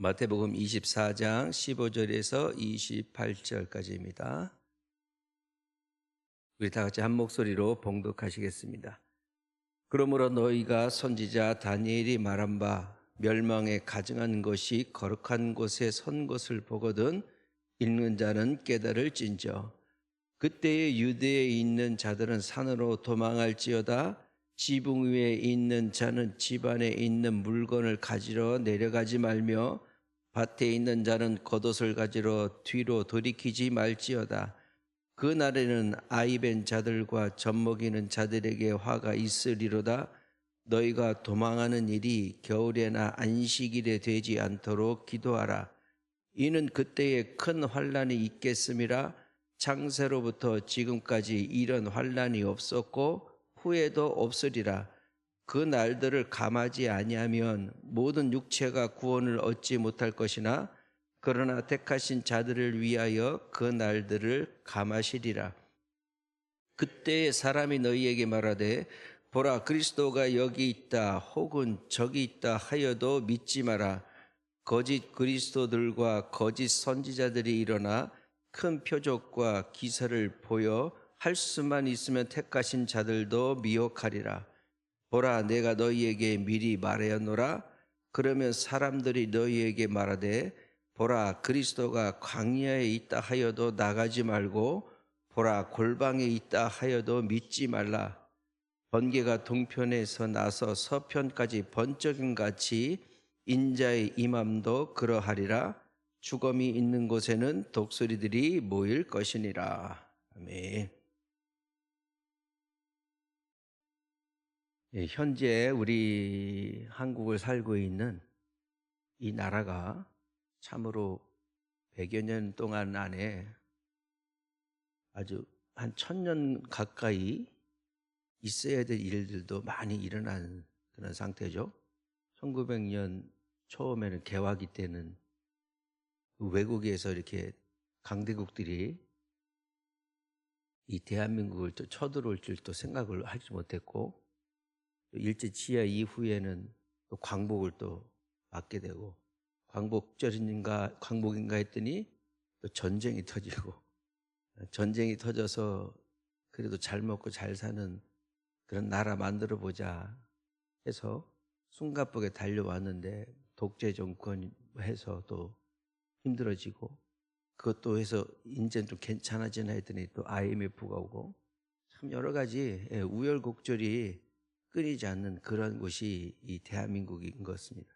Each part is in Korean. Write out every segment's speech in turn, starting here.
마태복음 24장 15절에서 28절까지입니다. 우리 다 같이 한 목소리로 봉독하시겠습니다. 그러므로 너희가 선지자 다니엘이 말한 바 멸망에 가증한 것이 거룩한 곳에 선 것을 보거든 읽는 자는 깨달을진저. 그때에 유대에 있는 자들은 산으로 도망할지어다. 지붕 위에 있는 자는 집 안에 있는 물건을 가지러 내려가지 말며 밭에 있는 자는 겉옷을 가지러 뒤로 돌이키지 말지어다. 그 날에는 아이벤 자들과 젖먹이는 자들에게 화가 있으리로다. 너희가 도망하는 일이 겨울에나 안식일에 되지 않도록 기도하라. 이는 그때에 큰 환란이 있겠음이라. 창세로부터 지금까지 이런 환란이 없었고 후에도 없으리라. 그 날들을 감하지 아니하면 모든 육체가 구원을 얻지 못할 것이나 그러나 택하신 자들을 위하여 그 날들을 감하시리라. 그때에 사람이 너희에게 말하되 보라 그리스도가 여기 있다 혹은 저기 있다 하여도 믿지 마라. 거짓 그리스도들과 거짓 선지자들이 일어나 큰 표적과 기사를 보여 할 수만 있으면 택하신 자들도 미혹하리라. 보라 내가 너희에게 미리 말하였노라. 그러면 사람들이 너희에게 말하되 보라 그리스도가 광야에 있다 하여도 나가지 말고 보라 골방에 있다 하여도 믿지 말라. 번개가 동편에서 나서 서편까지 번쩍임 같이 인자의 임함도 그러하리라. 죽음이 있는 곳에는 독수리들이 모일 것이니라. 아멘. 현재 우리 한국을 살고 있는 이 나라가 참으로 100여 년 동안 안에 아주 한 1000년 가까이 있어야 될 일들도 많이 일어난 그런 상태죠. 1900년 처음에는 개화기 때는 외국에서 이렇게 강대국들이 이 대한민국을 또 쳐들어올 줄도 생각을 하지 못했고, 일제 치하 이후에는 또 광복을 또 맞게 되고, 광복인가 했더니 또 전쟁이 터지고, 전쟁이 터져서 그래도 잘 먹고 잘 사는 그런 나라 만들어 보자 해서 숨가쁘게 달려왔는데 독재 정권 해서 또 힘들어지고, 그것도 해서 이제는 좀 괜찮아지나 했더니 또 IMF가 오고, 참 여러 가지 우여곡절이 끊이지 않는 그런 곳이 이 대한민국인 것 같습니다.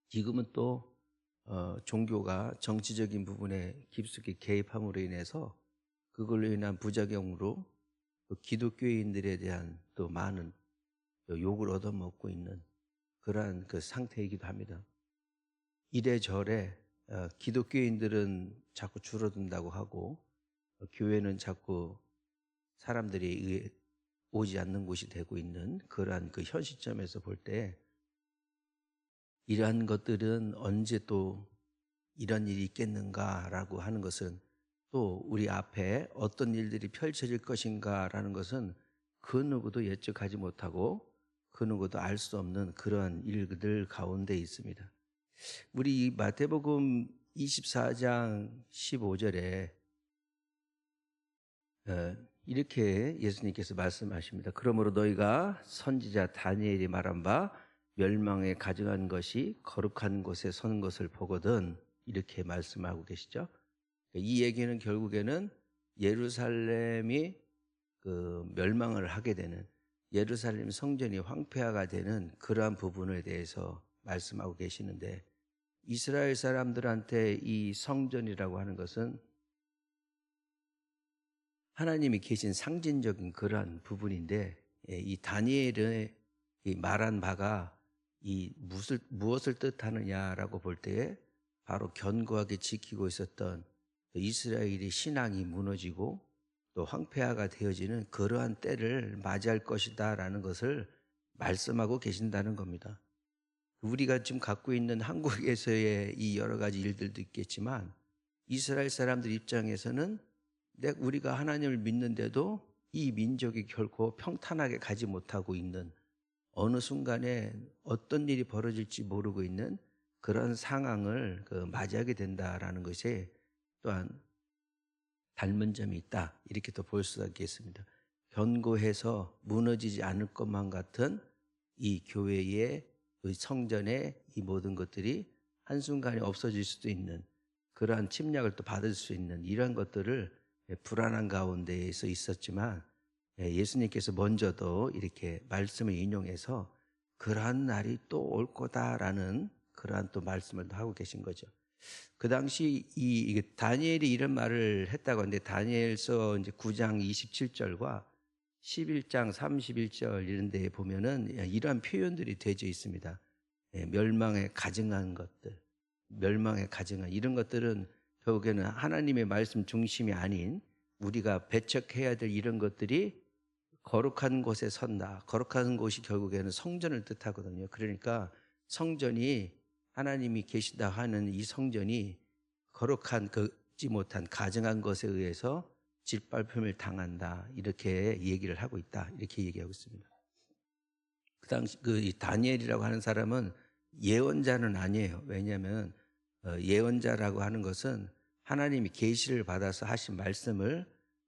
지금은 또 종교가 정치적인 부분에 깊숙이 개입함으로 인해서 그걸로 인한 부작용으로 또 기독교인들에 대한 또 많은 또 욕을 얻어먹고 있는 그러한 그 상태이기도 합니다. 이래저래 기독교인들은 자꾸 줄어든다고 하고 교회는 자꾸 사람들이 오지 않는 곳이 되고 있는 그러한 그 현 시점에서 볼 때 이러한 것들은 언제 또 이런 일이 있겠는가라고 하는 것은 또 우리 앞에 어떤 일들이 펼쳐질 것인가라는 것은 그 누구도 예측하지 못하고 그 누구도 알 수 없는 그런 일들 가운데 있습니다. 우리 이 마태복음 24장 15절에 이렇게 예수님께서 말씀하십니다. 그러므로 너희가 선지자 다니엘이 말한 바 멸망에 가증한 것이 거룩한 곳에 선 것을 보거든 이렇게 말씀하고 계시죠. 이 얘기는 결국에는 예루살렘이 그 멸망을 하게 되는, 예루살렘 성전이 황폐화가 되는 그러한 부분에 대해서 말씀하고 계시는데, 이스라엘 사람들한테 이 성전이라고 하는 것은 하나님이 계신 상징적인 그러한 부분인데, 이 다니엘의 이 말한 바가 이 무엇을 뜻하느냐라고 볼 때에 바로 견고하게 지키고 있었던 이스라엘의 신앙이 무너지고 또 황폐화가 되어지는 그러한 때를 맞이할 것이다라는 것을 말씀하고 계신다는 겁니다. 우리가 지금 갖고 있는 한국에서의 이 여러 가지 일들도 있겠지만 이스라엘 사람들 입장에서는 우리가 하나님을 믿는데도 이 민족이 결코 평탄하게 가지 못하고 있는, 어느 순간에 어떤 일이 벌어질지 모르고 있는 그런 상황을 맞이하게 된다라는 것이 또한 닮은 점이 있다. 이렇게 또 볼 수가 있겠습니다. 견고해서 무너지지 않을 것만 같은 이 교회의 이 성전의 이 모든 것들이 한순간에 없어질 수도 있는 그러한 침략을 또 받을 수 있는 이러한 것들을 불안한 가운데에서 있었지만 예수님께서 먼저도 이렇게 말씀을 인용해서 그러한 날이 또 올 거다라는 그러한 또 말씀을 또 하고 계신 거죠. 그 당시 이게 다니엘이 이런 말을 했다고 하는데 다니엘서 이제 9장 27절과 11장 31절 이런 데에 보면은 이러한 표현들이 되어 있습니다. 멸망에 가증한 것들, 멸망에 가증한 이런 것들은 결국에는 하나님의 말씀 중심이 아닌 우리가 배척해야 될 이런 것들이 거룩한 곳에 선다. 거룩한 곳이 결국에는 성전을 뜻하거든요. 그러니까 성전이 하나님이 계시다 하는 이 성전이 거룩한 걷지 못한 가증한 것에 의해서 짓밟힘을 당한다. 이렇게 얘기를 하고 있다. 이렇게 얘기하고 있습니다. 그 당시 이 다니엘이라고 하는 사람은 예언자는 아니에요. 왜냐하면 예언자라고 하는 것은 하나님이 계시를 받아서 하신 말씀을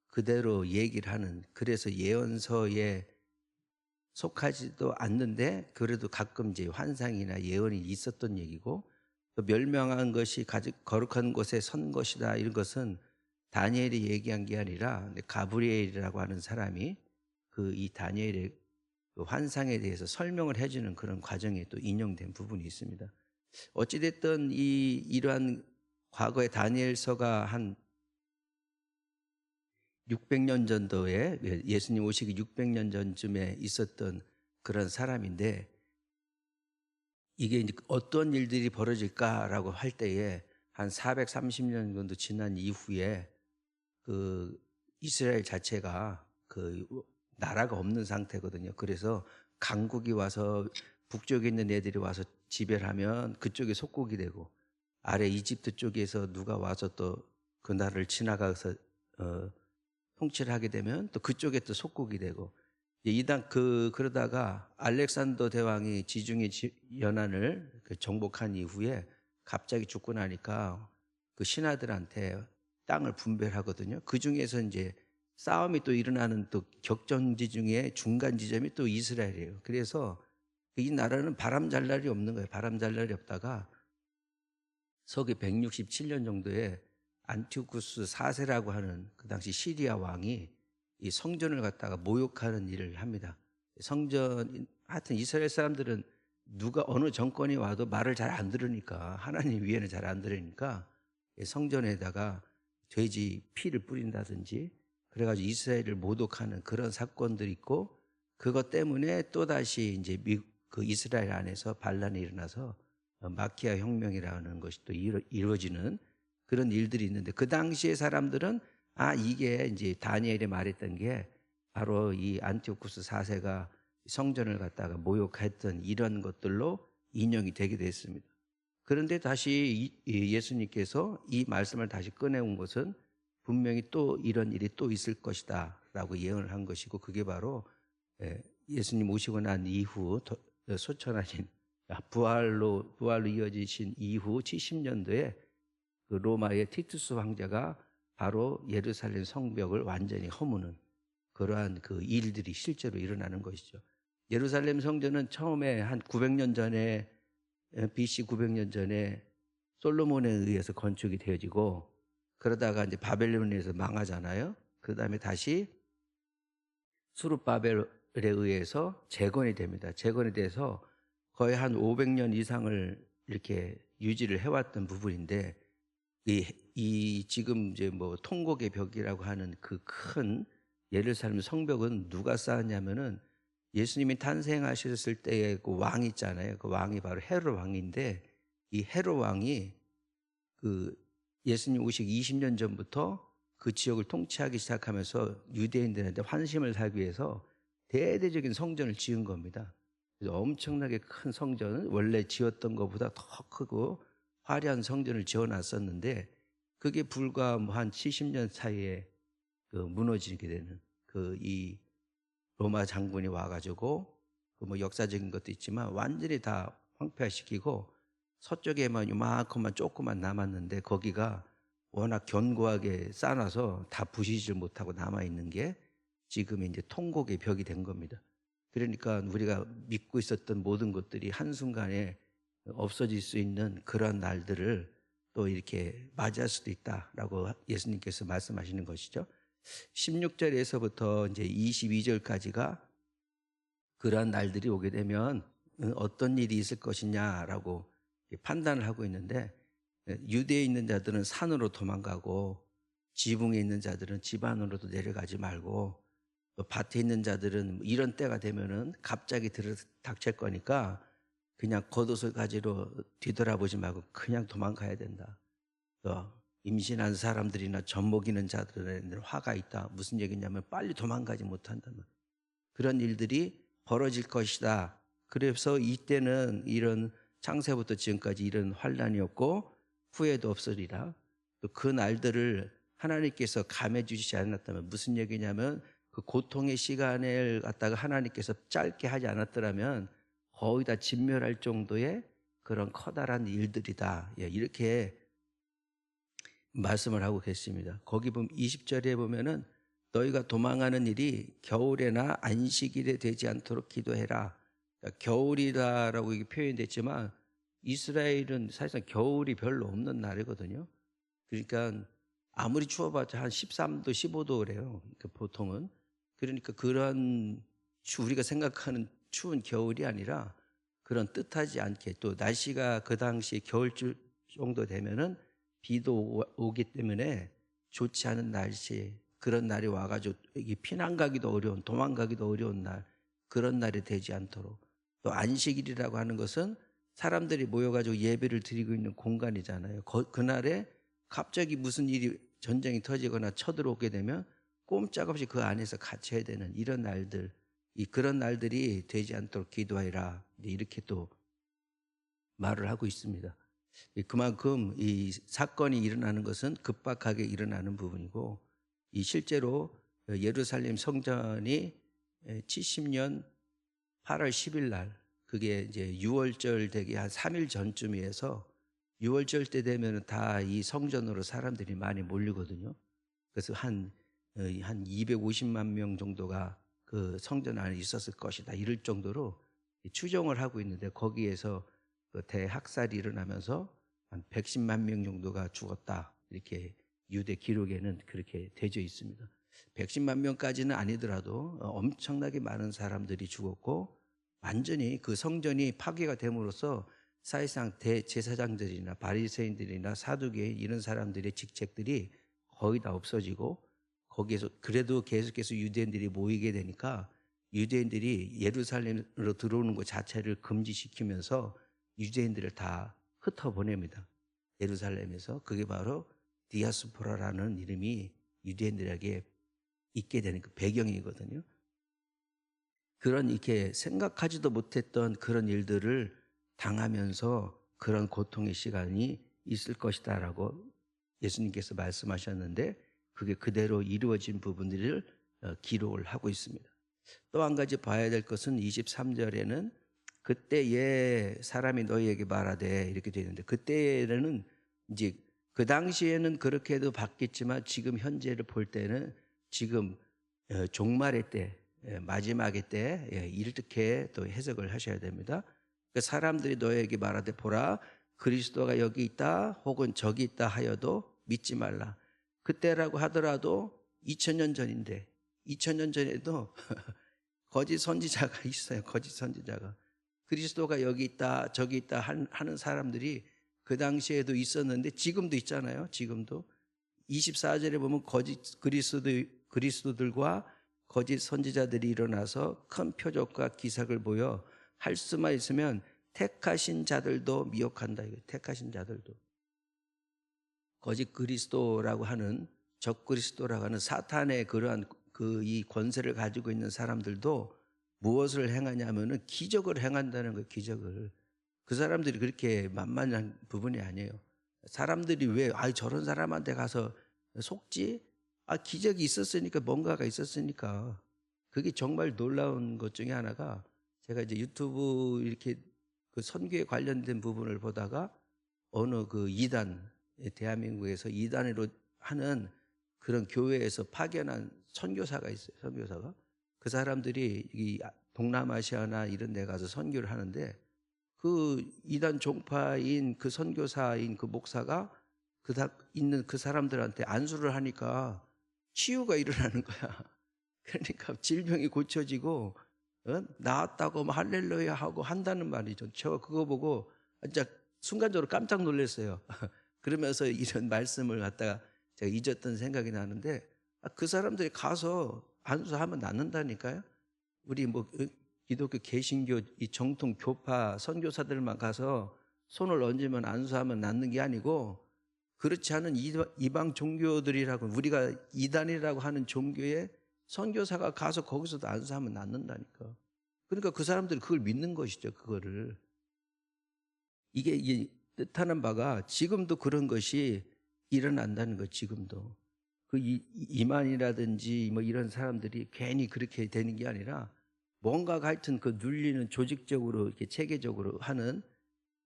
그대로 얘기를 하는, 그래서 예언서에 속하지도 않는데 그래도 가끔 이제 환상이나 예언이 있었던 얘기고, 또 멸망한 것이 거룩한 곳에 선 것이다 이런 것은 다니엘이 얘기한 게 아니라 가브리엘이라고 하는 사람이 이 다니엘의 그 환상에 대해서 설명을 해주는 그런 과정에 또 인용된 부분이 있습니다. 어찌됐든 이러한 과거에 다니엘서가 한 600년 전도에 예수님 오시기 600년 전쯤에 있었던 그런 사람인데, 이게 이제 어떤 일들이 벌어질까라고 할 때에 한 430년 정도 지난 이후에 그 이스라엘 자체가 그 나라가 없는 상태거든요. 그래서 강국이 와서 북쪽에 있는 애들이 와서 지배를 하면 그쪽에 속국이 되고, 아래 이집트 쪽에서 누가 와서 또 그 나라를 지나가서 통치를 하게 되면 또 그쪽에 또 속국이 되고, 그러다가 알렉산더 대왕이 지중해 연안을 정복한 이후에 갑자기 죽고 나니까 그 신하들한테 땅을 분배하거든요. 그 중에서 이제 싸움이 또 일어나는 또 격전지 중에 중간 지점이 또 이스라엘이에요. 그래서 이 나라는 바람 잘 날이 없는 거예요. 바람 잘 날이 없다가 서기 167년 정도에 안티오쿠스 4세라고 하는 그 당시 시리아 왕이 이 성전을 갖다가 모욕하는 일을 합니다. 하여튼 이스라엘 사람들은 누가 어느 정권이 와도 말을 잘 안 들으니까, 하나님 위에는 잘 안 들으니까 성전에다가 돼지 피를 뿌린다든지 그래가지고 이스라엘을 모독하는 그런 사건들이 있고, 그것 때문에 또다시 이제 그 이스라엘 안에서 반란이 일어나서 마키아 혁명이라는 것이 또 이루어지는 그런 일들이 있는데, 그 당시의 사람들은 이게 이제 다니엘이 말했던 게 바로 이 안티오쿠스 4세가 성전을 갖다가 모욕했던 이런 것들로 인용이 되게 됐습니다. 그런데 다시 예수님께서 이 말씀을 다시 꺼내온 것은 분명히 또 이런 일이 또 있을 것이다 라고 예언을 한 것이고, 그게 바로 예수님 오시고 난 이후 소천하신 부활로 이어지신 이후 70년도에 그 로마의 티투스 황제가 바로 예루살렘 성벽을 완전히 허무는 그러한 그 일들이 실제로 일어나는 것이죠. 예루살렘 성전은 처음에 한 900년 전에 BC 900년 전에 솔로몬에 의해서 건축이 되어지고, 그러다가 이제 바벨론에 의해서 망하잖아요. 그 다음에 다시 수룹바벨에 의해서 재건이 됩니다. 재건이 돼서 거의 한 500년 이상을 이렇게 유지를 해왔던 부분인데, 이 지금 이제 뭐 통곡의 벽이라고 하는 그 큰 예루살렘 성벽은 누가 쌓았냐면은 예수님이 탄생하셨을 때의 그 왕 있잖아요. 그 왕이 바로 헤롯 왕인데, 이 헤롯 왕이 그 예수님 오시기 20년 전부터 그 지역을 통치하기 시작하면서 유대인들한테 환심을 사기 위해서 대대적인 성전을 지은 겁니다. 그래서 엄청나게 큰 성전은 원래 지었던 것보다 더 크고 화려한 성전을 지어놨었는데, 그게 불과 뭐 한 70년 사이에 무너지게 되는 이 로마 장군이 와가지고 그 뭐 역사적인 것도 있지만 완전히 다 황폐화시키고 서쪽에만 요만큼만 조금만 남았는데 거기가 워낙 견고하게 쌓아놔서 다 부시질 못하고 남아있는 게 지금 이제 통곡의 벽이 된 겁니다. 그러니까 우리가 믿고 있었던 모든 것들이 한순간에 없어질 수 있는 그런 날들을 또 이렇게 맞이할 수도 있다라고 예수님께서 말씀하시는 것이죠. 16절에서부터 이제 22절까지가 그러한 날들이 오게 되면 어떤 일이 있을 것이냐라고 판단을 하고 있는데, 유대에 있는 자들은 산으로 도망가고 지붕에 있는 자들은 집 안으로도 내려가지 말고, 또 밭에 있는 자들은 이런 때가 되면은 갑자기 들이닥칠 거니까 그냥 겉옷을 가지러 뒤돌아보지 말고 그냥 도망가야 된다. 또 임신한 사람들이나 젖먹이는 자들에는 화가 있다. 무슨 얘기냐면 빨리 도망가지 못한다면 그런 일들이 벌어질 것이다. 그래서 이때는 이런 창세부터 지금까지 이런 환란이었고 후회도 없으리라. 또 그 날들을 하나님께서 감해 주시지 않았다면 무슨 얘기냐면 그 고통의 시간을 갖다가 하나님께서 짧게 하지 않았더라면 거의 다 진멸할 정도의 그런 커다란 일들이다. 이렇게 말씀을 하고 계십니다. 거기 보면 20절에 보면은 너희가 도망하는 일이 겨울에나 안식일에 되지 않도록 기도해라. 그러니까 겨울이다라고 이게 표현됐지만 이스라엘은 사실상 겨울이 별로 없는 날이거든요. 그러니까 아무리 추워봤자 한 13도, 15도 그래요. 그러니까 보통은. 그러니까 그런 우리가 생각하는 추운 겨울이 아니라 그런 뜻하지 않게 또 날씨가 그 당시 겨울줄 정도 되면은 비도 오기 때문에 좋지 않은 날씨, 그런 날이 와가지고 피난 가기도 어려운, 도망가기도 어려운 날, 그런 날이 되지 않도록. 또 안식일이라고 하는 것은 사람들이 모여가지고 예배를 드리고 있는 공간이잖아요. 그날에 갑자기 무슨 일이 전쟁이 터지거나 쳐들어오게 되면 꼼짝없이 그 안에서 갇혀야 되는 이런 날들, 그런 날들이 되지 않도록 기도하라. 이렇게 또 말을 하고 있습니다. 그만큼 이 사건이 일어나는 것은 급박하게 일어나는 부분이고, 이 실제로 예루살렘 성전이 70년 8월 10일 날, 그게 이제 6월절 되기 한 3일 전쯤이어서 6월절 때 되면 다 이 성전으로 사람들이 많이 몰리거든요. 그래서 한 250만 명 정도가 그 성전 안에 있었을 것이다. 이럴 정도로 추정을 하고 있는데 거기에서 그 대학살이 일어나면서 한 110만 명 정도가 죽었다. 이렇게 유대 기록에는 그렇게 되어 있습니다. 110만 명까지는 아니더라도 엄청나게 많은 사람들이 죽었고 완전히 그 성전이 파괴가 됨으로써 사실상 대제사장들이나 바리새인들이나 사두개인 이런 사람들의 직책들이 거의 다 없어지고 거기에서 그래도 계속해서 유대인들이 모이게 되니까 유대인들이 예루살렘으로 들어오는 것 자체를 금지시키면서 유대인들을 다 흩어보냅니다. 예루살렘에서. 그게 바로 디아스포라라는 이름이 유대인들에게 있게 되는 그 배경이거든요. 그런 이렇게 생각하지도 못했던 그런 일들을 당하면서 그런 고통의 시간이 있을 것이다라고 예수님께서 말씀하셨는데 그게 그대로 이루어진 부분들을 기록을 하고 있습니다. 또 한 가지 봐야 될 것은 23절에는 그때에 사람이 너희에게 말하되 이렇게 되어 있는데 그때에는 이제 그 당시에는 그렇게 해도 바뀌었지만 지금 현재를 볼 때는 지금 종말의 때 마지막의 때 이렇게 또 해석을 하셔야 됩니다. 그 사람들이 너희에게 말하되 보라 그리스도가 여기 있다 혹은 저기 있다 하여도 믿지 말라. 그때라고 하더라도 2000년 전인데 2000년 전에도 거짓 선지자가 있어요. 거짓 선지자가. 그리스도가 여기 있다 저기 있다 하는 사람들이 그 당시에도 있었는데 지금도 있잖아요. 지금도 24절에 보면 거짓 그리스도들과 거짓 선지자들이 일어나서 큰 표적과 기사를 보여 할 수만 있으면 택하신 자들도 미혹한다. 택하신 자들도. 거짓 그리스도라고 하는 적 그리스도라고 하는 사탄의 그러한 이 권세를 가지고 있는 사람들도 무엇을 행하냐면은 기적을 행한다는 거예요. 기적을. 그 사람들이 그렇게 만만한 부분이 아니에요. 사람들이 왜 저런 사람한테 가서 속지? 기적이 있었으니까 뭔가가 있었으니까. 그게 정말 놀라운 것 중에 하나가 제가 이제 유튜브 이렇게 그 선교에 관련된 부분을 보다가 어느 그 이단, 대한민국에서 이단으로 하는 그런 교회에서 파견한 선교사가 있어요. 선교사가. 그 사람들이 이 동남아시아나 이런 데 가서 선교를 하는데 그 이단 종파인 그 선교사인 그 목사가 있는 그 사람들한테 안수를 하니까 치유가 일어나는 거야. 그러니까 질병이 고쳐지고 나았다고 뭐 할렐루야 하고 한다는 말이죠. 저 그거 보고 진짜 순간적으로 깜짝 놀랐어요. 그러면서 이런 말씀을 갖다가 제가 잊었던 생각이 나는데 그 사람들이 가서 안수하면 낫는다니까요. 우리 뭐 기독교 개신교 이 정통 교파 선교사들만 가서 손을 얹으면 안수하면 낫는 게 아니고 그렇지 않은 이방 종교들이라고 우리가 이단이라고 하는 종교에 선교사가 가서 거기서도 안수하면 낫는다니까. 그러니까 그 사람들이 그걸 믿는 것이죠. 그거를. 이게 뜻하는 바가 지금도 그런 것이 일어난다는 것. 지금도. 그 이만이라든지 뭐 이런 사람들이 괜히 그렇게 되는 게 아니라 뭔가가 하여튼 그 눌리는 조직적으로 이렇게 체계적으로 하는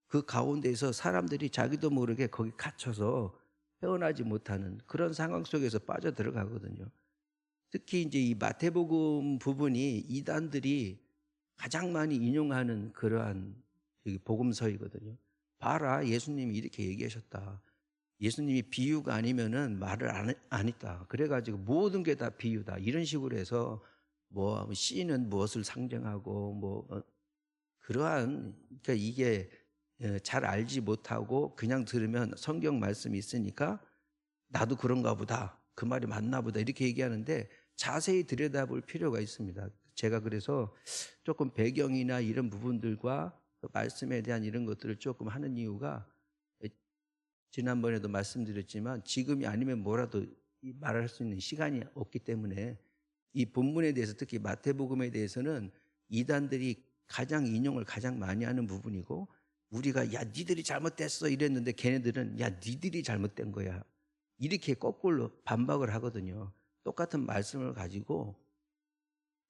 그 가운데에서 사람들이 자기도 모르게 거기 갇혀서 헤어나지 못하는 그런 상황 속에서 빠져 들어가거든요. 특히 이제 이 마태복음 부분이 이단들이 가장 많이 인용하는 그러한 복음서이거든요. 봐라, 예수님이 이렇게 얘기하셨다. 예수님이 비유가 아니면은 말을 안 했다. 그래가지고 모든 게 다 비유다. 이런 식으로 해서 뭐 씨는 무엇을 상징하고 뭐 그러한 그러니까 이게 잘 알지 못하고 그냥 들으면 성경 말씀이 있으니까 나도 그런가 보다. 그 말이 맞나 보다. 이렇게 얘기하는데 자세히 들여다볼 필요가 있습니다. 제가 그래서 조금 배경이나 이런 부분들과 말씀에 대한 이런 것들을 조금 하는 이유가 지난번에도 말씀드렸지만 지금이 아니면 뭐라도 말할 수 있는 시간이 없기 때문에 이 본문에 대해서 특히 마태복음에 대해서는 이단들이 가장 인용을 가장 많이 하는 부분이고 우리가 야 니들이 잘못됐어 이랬는데 걔네들은 야 니들이 잘못된 거야 이렇게 거꾸로 반박을 하거든요. 똑같은 말씀을 가지고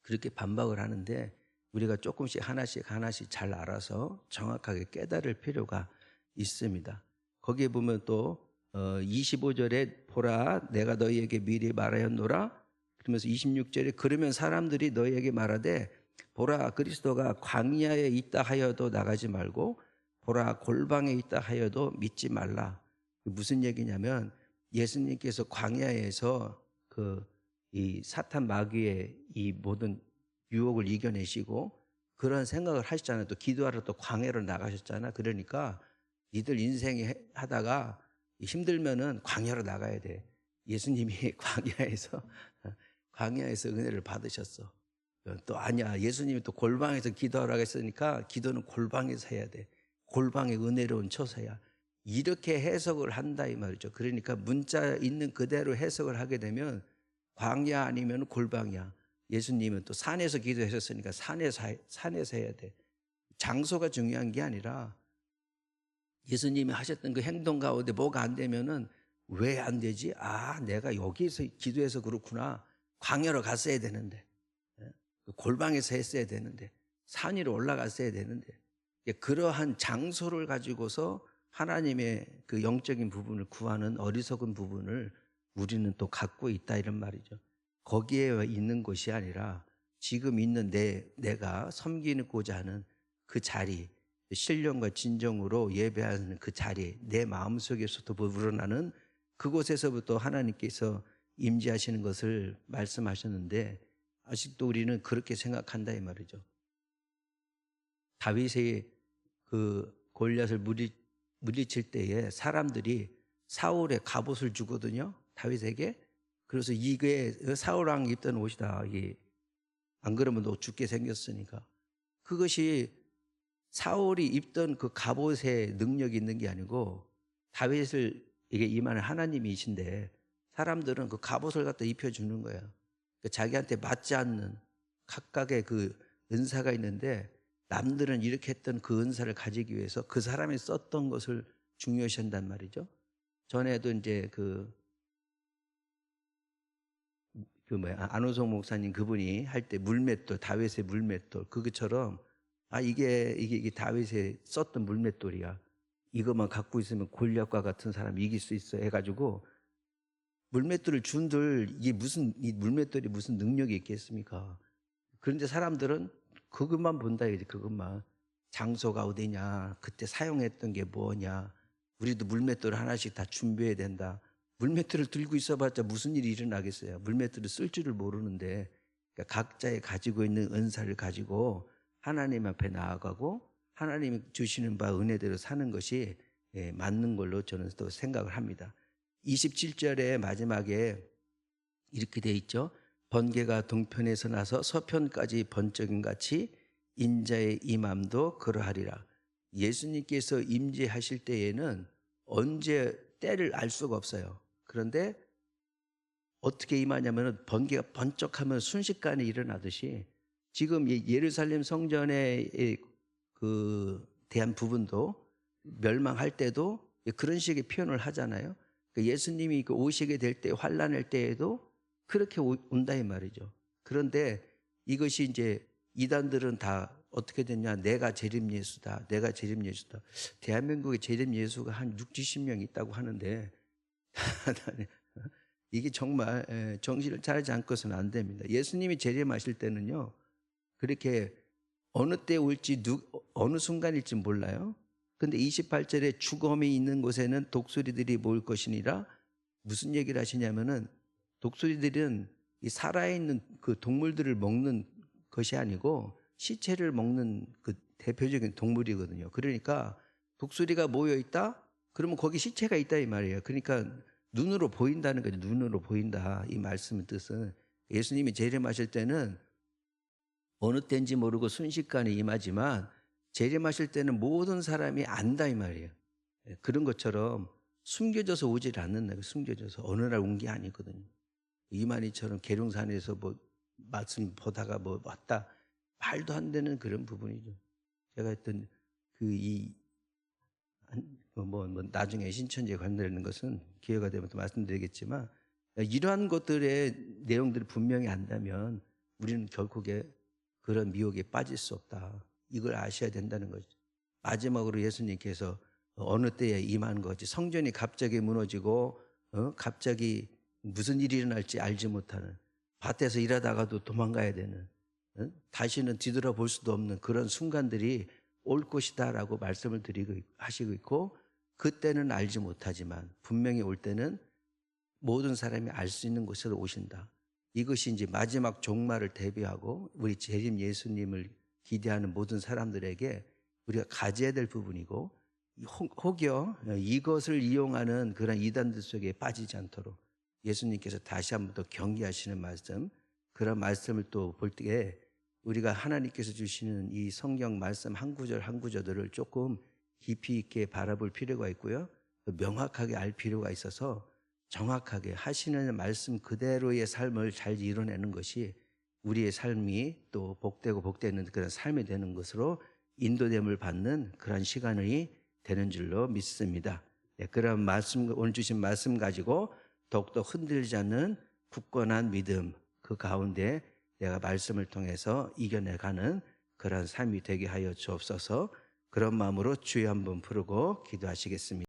그렇게 반박을 하는데 우리가 조금씩 하나씩 잘 알아서 정확하게 깨달을 필요가 있습니다. 거기에 보면 또 25절에 보라 내가 너희에게 미리 말하였노라 그러면서 26절에 그러면 사람들이 너희에게 말하되 보라 그리스도가 광야에 있다 하여도 나가지 말고 보라 골방에 있다 하여도 믿지 말라. 무슨 얘기냐면 예수님께서 광야에서 이 사탄 마귀의 이 모든 유혹을 이겨내시고 그런 생각을 하시잖아요. 또 기도하러 또 광야로 나가셨잖아. 그러니까 니들 인생이 하다가 힘들면은 광야로 나가야 돼. 예수님이 광야에서 은혜를 받으셨어. 또 아니야. 예수님이 또 골방에서 기도하라고 했으니까 기도는 골방에서 해야 돼. 골방의 은혜로운 처소야. 이렇게 해석을 한다 이 말이죠. 그러니까 문자 있는 그대로 해석을 하게 되면 광야 아니면 골방이야. 예수님은 또 산에서 기도하셨으니까 산에서 해야 돼. 장소가 중요한 게 아니라 예수님이 하셨던 그 행동 가운데 뭐가 안 되면은 왜 안 되지? 아, 내가 여기서 기도해서 그렇구나. 광야로 갔어야 되는데. 골방에서 했어야 되는데. 산 위로 올라갔어야 되는데. 그러한 장소를 가지고서 하나님의 그 영적인 부분을 구하는 어리석은 부분을 우리는 또 갖고 있다 이런 말이죠. 거기에 있는 것이 아니라 지금 있는 내가 섬기고자 하는 그 자리, 신령과 진정으로 예배하는 그 자리, 내 마음속에서도 우러나는 그곳에서부터 하나님께서 임재하시는 것을 말씀하셨는데 아직도 우리는 그렇게 생각한다 이 말이죠. 다윗의 그 골리앗을 물리칠 때에 사람들이 사울의 갑옷을 주거든요. 다윗에게. 그래서 이게 사울 왕이 입던 옷이다. 이게 안 그러면 너 죽게 생겼으니까. 그것이 사울이 입던 그 갑옷에 능력이 있는 게 아니고 다윗을 이게 임하는 하나님이신데 사람들은 그 갑옷을 갖다 입혀주는 거예요. 그러니까 자기한테 맞지 않는 각각의 그 은사가 있는데 남들은 이렇게 했던 그 은사를 가지기 위해서 그 사람이 썼던 것을 중요시 한단 말이죠. 전에도 이제 안호성 목사님 그분이 할 때 물맷돌, 다윗의 물맷돌 그것처럼 이게 다윗이 썼던 물맷돌이야. 이것만 갖고 있으면 골리앗과 같은 사람이 이길 수 있어 해가지고 물맷돌을 준들 이 물맷돌이 무슨 능력이 있겠습니까? 그런데 사람들은 그것만 본다 이거지. 그것만 장소가 어디냐, 그때 사용했던 게 뭐냐, 우리도 물맷돌 하나씩 다 준비해야 된다. 물맷돌을 들고 있어봤자 무슨 일이 일어나겠어요? 물맷돌을 쓸 줄을 모르는데, 그러니까 각자의 가지고 있는 은사를 가지고 하나님 앞에 나아가고 하나님이 주시는 바 은혜대로 사는 것이 맞는 걸로 저는 또 생각을 합니다. 27절의 마지막에 이렇게 돼 있죠. 번개가 동편에서 나서 서편까지 번쩍임 같이 인자의 임함도 그러하리라. 예수님께서 임재하실 때에는 언제 때를 알 수가 없어요. 그런데 어떻게 임하냐면 번개가 번쩍하면 순식간에 일어나듯이 지금 예루살렘 성전에 대한 부분도 멸망할 때도 그런 식의 표현을 하잖아요. 예수님이 오시게 될 때 환난할 때에도 그렇게 온다 이 말이죠. 그런데 이것이 이제 이단들은 다 어떻게 됐냐? 내가 재림 예수다. 내가 재림 예수다. 대한민국에 재림 예수가 한 6, 70명 있다고 하는데 이게 정말 정신을 차리지 않고서는 안 됩니다. 예수님이 재림하실 때는요. 그렇게 어느 때 올지 어느 순간일지 몰라요. 근데 28절에 죽음이 있는 곳에는 독수리들이 모일 것이니라. 무슨 얘기를 하시냐면은 독수리들은 이 살아있는 그 동물들을 먹는 것이 아니고 시체를 먹는 그 대표적인 동물이거든요. 그러니까 독수리가 모여 있다? 그러면 거기 시체가 있다 이 말이에요. 그러니까 눈으로 보인다는 거죠. 눈으로 보인다. 이 말씀의 뜻은 예수님이 재림하실 때는 어느 때인지 모르고 순식간에 임하지만 재림하실 때는 모든 사람이 안다 이 말이에요. 그런 것처럼 숨겨져서 오질 않는다. 숨겨져서 어느 날 온 게 아니거든요. 이만희처럼 계룡산에서 뭐 말씀 보다가 뭐 왔다 말도 안 되는 그런 부분이죠. 제가 했던 나중에 신천지에 관련되는 것은 기회가 되면 또 말씀드리겠지만 이러한 것들의 내용들을 분명히 안다면 우리는 결국에 그런 미혹에 빠질 수 없다. 이걸 아셔야 된다는 거죠. 마지막으로 예수님께서 어느 때에 임한 거지. 성전이 갑자기 무너지고 갑자기 무슨 일이 일어날지 알지 못하는, 밭에서 일하다가도 도망가야 되는, 다시는 뒤돌아볼 수도 없는 그런 순간들이 올 것이다라고 말씀을 하시고 있고, 그때는 알지 못하지만 분명히 올 때는 모든 사람이 알 수 있는 곳으로 오신다. 이것이 이제 마지막 종말을 대비하고 우리 재림 예수님을 기대하는 모든 사람들에게 우리가 가져야 될 부분이고, 혹여 이것을 이용하는 그런 이단들 속에 빠지지 않도록 예수님께서 다시 한번 더 경계하시는 말씀, 그런 말씀을 또 볼 때 우리가 하나님께서 주시는 이 성경 말씀 한 구절 한 구절들을 조금 깊이 있게 바라볼 필요가 있고요. 명확하게 알 필요가 있어서 정확하게 하시는 말씀 그대로의 삶을 잘 이뤄내는 것이 우리의 삶이 또 복되고 복되는 그런 삶이 되는 것으로 인도됨을 받는 그런 시간이 되는 줄로 믿습니다. 그런 말씀, 오늘 주신 말씀 가지고 더욱더 흔들리지 않는 굳건한 믿음, 그 가운데 내가 말씀을 통해서 이겨내가는 그런 삶이 되게 하여 주옵소서. 그런 마음으로 주여 한번 부르고 기도하시겠습니다.